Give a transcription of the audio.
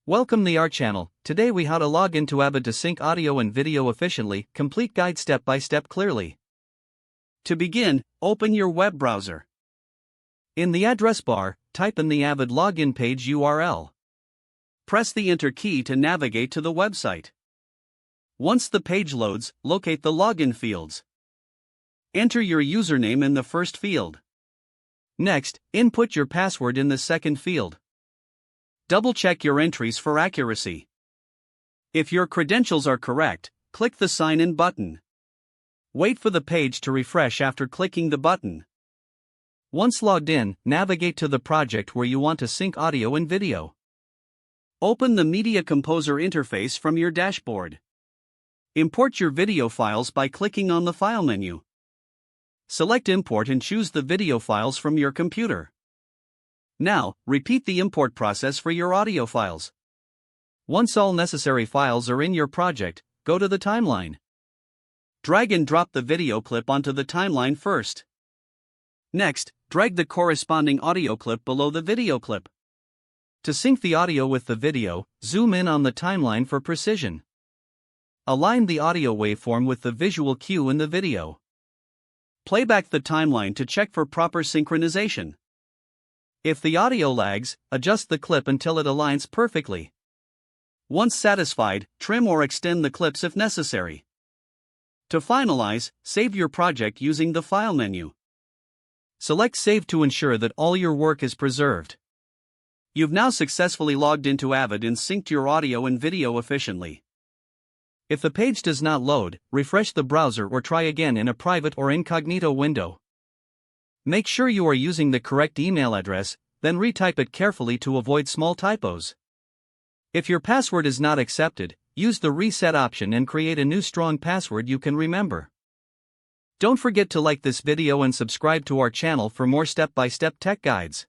Welcome to our channel. Today we how to log into Avid to sync audio and video efficiently, complete guide step by step clearly. To begin, open your web browser. In the address bar, type in the Avid login page URL. Press the Enter key to navigate to the website. Once the page loads, locate the login fields. Enter your username in the first field. Next, input your password in the second field. Double-check your entries for accuracy. If your credentials are correct, click the Sign In button. Wait for the page to refresh after clicking the button. Once logged in, navigate to the project where you want to sync audio and video. Open the Media Composer interface from your dashboard. Import your video files by clicking on the File menu. Select Import and choose the video files from your computer. Now, repeat the import process for your audio files. Once all necessary files are in your project, go to the timeline. Drag and drop the video clip onto the timeline first. Next, drag the corresponding audio clip below the video clip. To sync the audio with the video, zoom in on the timeline for precision. Align the audio waveform with the visual cue in the video. Play back the timeline to check for proper synchronization. If the audio lags, adjust the clip until it aligns perfectly. Once satisfied, trim or extend the clips if necessary. To finalize, save your project using the File menu. Select Save to ensure that all your work is preserved. You've now successfully logged into Avid and synced your audio and video efficiently. If the page does not load, refresh the browser or try again in a private or incognito window. Make sure you are using the correct email address, then retype it carefully to avoid small typos. If your password is not accepted, use the reset option and create a new strong password you can remember. Don't forget to like this video and subscribe to our channel for more step-by-step tech guides.